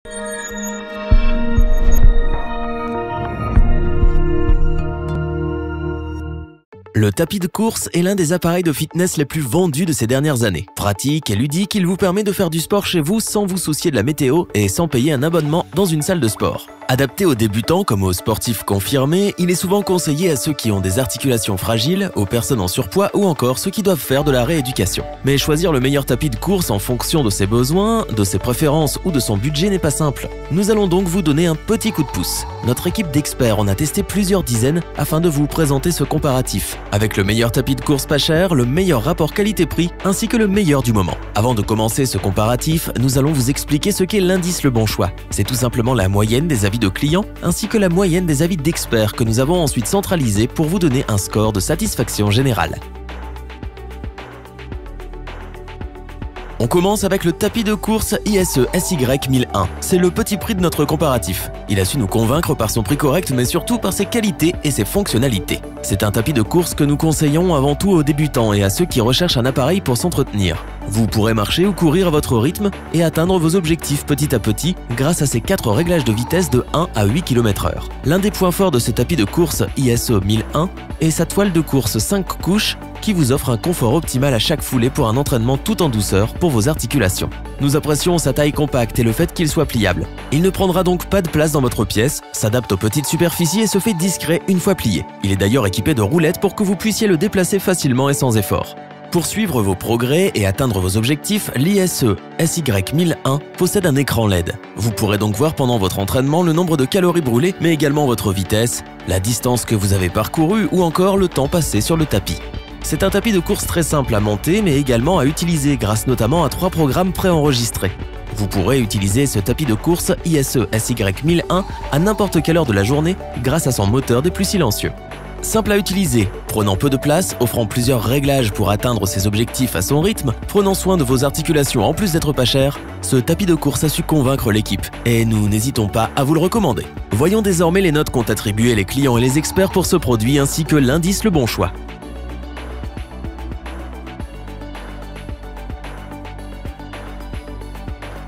Le tapis de course est l'un des appareils de fitness les plus vendus de ces dernières années. Pratique et ludique, il vous permet de faire du sport chez vous sans vous soucier de la météo et sans payer un abonnement dans une salle de sport. Adapté aux débutants comme aux sportifs confirmés, il est souvent conseillé à ceux qui ont des articulations fragiles, aux personnes en surpoids ou encore ceux qui doivent faire de la rééducation. Mais choisir le meilleur tapis de course en fonction de ses besoins, de ses préférences ou de son budget n'est pas simple. Nous allons donc vous donner un petit coup de pouce. Notre équipe d'experts en a testé plusieurs dizaines afin de vous présenter ce comparatif, avec le meilleur tapis de course pas cher, le meilleur rapport qualité-prix ainsi que le meilleur du moment. Avant de commencer ce comparatif, nous allons vous expliquer ce qu'est l'indice Le Bon Choix. C'est tout simplement la moyenne des avis de clients ainsi que la moyenne des avis d'experts que nous avons ensuite centralisés pour vous donner un score de satisfaction générale. On commence avec le tapis de course ISE SY1001. C'est le petit prix de notre comparatif. Il a su nous convaincre par son prix correct mais surtout par ses qualités et ses fonctionnalités. C'est un tapis de course que nous conseillons avant tout aux débutants et à ceux qui recherchent un appareil pour s'entretenir. Vous pourrez marcher ou courir à votre rythme et atteindre vos objectifs petit à petit grâce à ses 4 réglages de vitesse de 1 à 8 km/h. L'un des points forts de ce tapis de course ISE 1001 est sa toile de course 5 couches qui vous offre un confort optimal à chaque foulée pour un entraînement tout en douceur pour vos articulations. Nous apprécions sa taille compacte et le fait qu'il soit pliable. Il ne prendra donc pas de place dans votre pièce, s'adapte aux petites superficies et se fait discret une fois plié. Il est d'ailleurs équipé de roulettes pour que vous puissiez le déplacer facilement et sans effort. Pour suivre vos progrès et atteindre vos objectifs, l'ISE SY1001 possède un écran LED. Vous pourrez donc voir pendant votre entraînement le nombre de calories brûlées, mais également votre vitesse, la distance que vous avez parcourue ou encore le temps passé sur le tapis. C'est un tapis de course très simple à monter mais également à utiliser grâce notamment à 3 programmes préenregistrés. Vous pourrez utiliser ce tapis de course ISE SY1001 à n'importe quelle heure de la journée grâce à son moteur des plus silencieux. Simple à utiliser, prenant peu de place, offrant plusieurs réglages pour atteindre ses objectifs à son rythme, prenant soin de vos articulations en plus d'être pas cher, ce tapis de course a su convaincre l'équipe et nous n'hésitons pas à vous le recommander. Voyons désormais les notes qu'ont attribuées les clients et les experts pour ce produit ainsi que l'indice Le Bon Choix.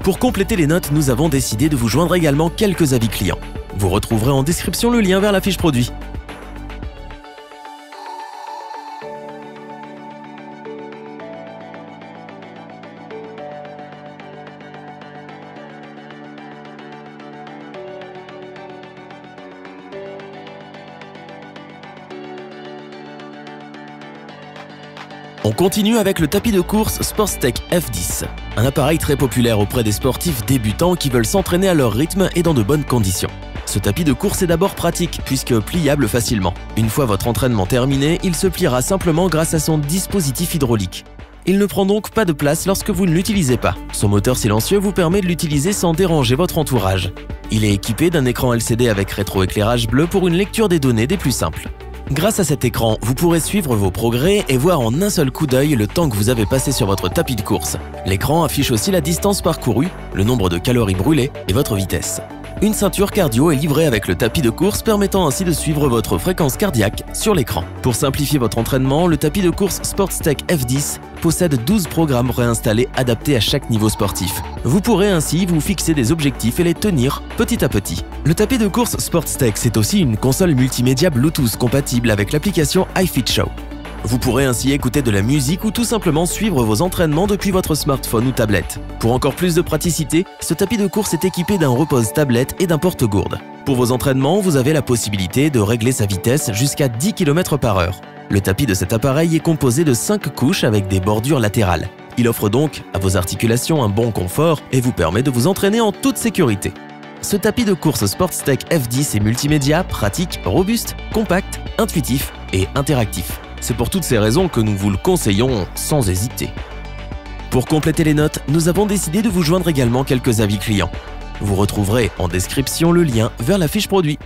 Pour compléter les notes, nous avons décidé de vous joindre également quelques avis clients. Vous retrouverez en description le lien vers la fiche produit. On continue avec le tapis de course Sportstech F10, un appareil très populaire auprès des sportifs débutants qui veulent s'entraîner à leur rythme et dans de bonnes conditions. Ce tapis de course est d'abord pratique puisque pliable facilement. Une fois votre entraînement terminé, il se pliera simplement grâce à son dispositif hydraulique. Il ne prend donc pas de place lorsque vous ne l'utilisez pas. Son moteur silencieux vous permet de l'utiliser sans déranger votre entourage. Il est équipé d'un écran LCD avec rétroéclairage bleu pour une lecture des données des plus simples. Grâce à cet écran, vous pourrez suivre vos progrès et voir en un seul coup d'œil le temps que vous avez passé sur votre tapis de course. L'écran affiche aussi la distance parcourue, le nombre de calories brûlées et votre vitesse. Une ceinture cardio est livrée avec le tapis de course permettant ainsi de suivre votre fréquence cardiaque sur l'écran. Pour simplifier votre entraînement, le tapis de course Sportstech F10 possède 12 programmes préinstallés adaptés à chaque niveau sportif. Vous pourrez ainsi vous fixer des objectifs et les tenir petit à petit. Le tapis de course Sportstech, c'est aussi une console multimédia Bluetooth compatible avec l'application iFitShow. Vous pourrez ainsi écouter de la musique ou tout simplement suivre vos entraînements depuis votre smartphone ou tablette. Pour encore plus de praticité, ce tapis de course est équipé d'un repose-tablette et d'un porte-gourde. Pour vos entraînements, vous avez la possibilité de régler sa vitesse jusqu'à 10 km/h. Le tapis de cet appareil est composé de 5 couches avec des bordures latérales. Il offre donc à vos articulations un bon confort et vous permet de vous entraîner en toute sécurité. Ce tapis de course Sportstech F10 est multimédia, pratique, robuste, compact, intuitif et interactif. C'est pour toutes ces raisons que nous vous le conseillons sans hésiter. Pour compléter les notes, nous avons décidé de vous joindre également quelques avis clients. Vous retrouverez en description le lien vers la fiche produit.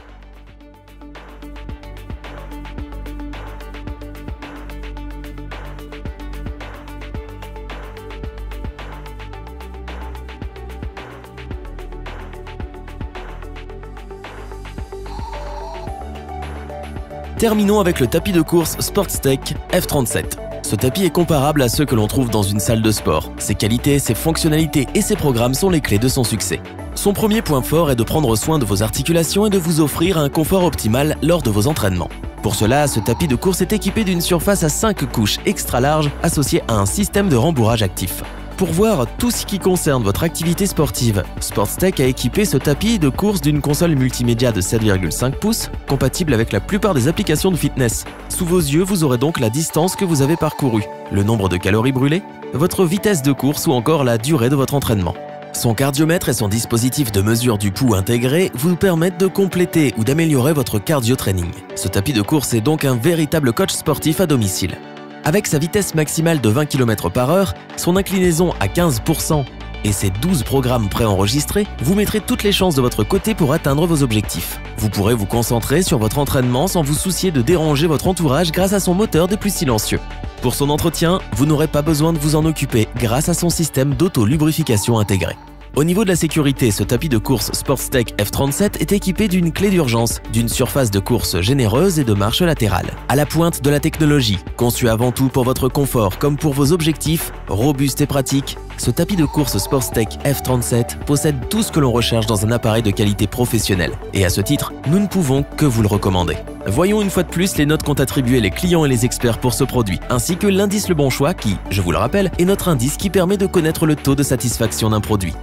Terminons avec le tapis de course Sportstech F37. Ce tapis est comparable à ceux que l'on trouve dans une salle de sport. Ses qualités, ses fonctionnalités et ses programmes sont les clés de son succès. Son premier point fort est de prendre soin de vos articulations et de vous offrir un confort optimal lors de vos entraînements. Pour cela, ce tapis de course est équipé d'une surface à 5 couches extra larges associée à un système de rembourrage actif. Pour voir tout ce qui concerne votre activité sportive, Sportstech a équipé ce tapis de course d'une console multimédia de 7,5 pouces, compatible avec la plupart des applications de fitness. Sous vos yeux, vous aurez donc la distance que vous avez parcourue, le nombre de calories brûlées, votre vitesse de course ou encore la durée de votre entraînement. Son cardiomètre et son dispositif de mesure du pouls intégré vous permettent de compléter ou d'améliorer votre cardio-training. Ce tapis de course est donc un véritable coach sportif à domicile. Avec sa vitesse maximale de 20 km/h, son inclinaison à 15% et ses 12 programmes préenregistrés, vous mettrez toutes les chances de votre côté pour atteindre vos objectifs. Vous pourrez vous concentrer sur votre entraînement sans vous soucier de déranger votre entourage grâce à son moteur des plus silencieux. Pour son entretien, vous n'aurez pas besoin de vous en occuper grâce à son système d'auto-lubrification intégré. Au niveau de la sécurité, ce tapis de course Sportstech F37 est équipé d'une clé d'urgence, d'une surface de course généreuse et de marches latérales. À la pointe de la technologie, conçu avant tout pour votre confort comme pour vos objectifs, robuste et pratique, ce tapis de course Sportstech F37 possède tout ce que l'on recherche dans un appareil de qualité professionnelle. Et à ce titre, nous ne pouvons que vous le recommander. Voyons une fois de plus les notes qu'ont attribuées les clients et les experts pour ce produit, ainsi que l'indice Le Bon Choix qui, je vous le rappelle, est notre indice qui permet de connaître le taux de satisfaction d'un produit.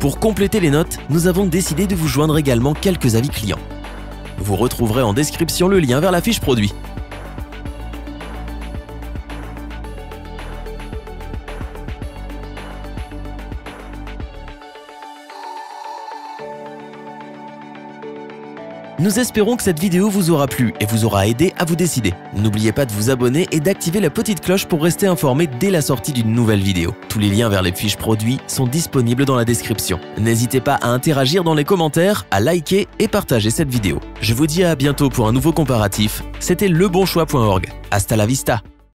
Pour compléter les notes, nous avons décidé de vous joindre également quelques avis clients. Vous retrouverez en description le lien vers la fiche produit. Nous espérons que cette vidéo vous aura plu et vous aura aidé à vous décider. N'oubliez pas de vous abonner et d'activer la petite cloche pour rester informé dès la sortie d'une nouvelle vidéo. Tous les liens vers les fiches produits sont disponibles dans la description. N'hésitez pas à interagir dans les commentaires, à liker et partager cette vidéo. Je vous dis à bientôt pour un nouveau comparatif. C'était lebonchoix.org. Hasta la vista!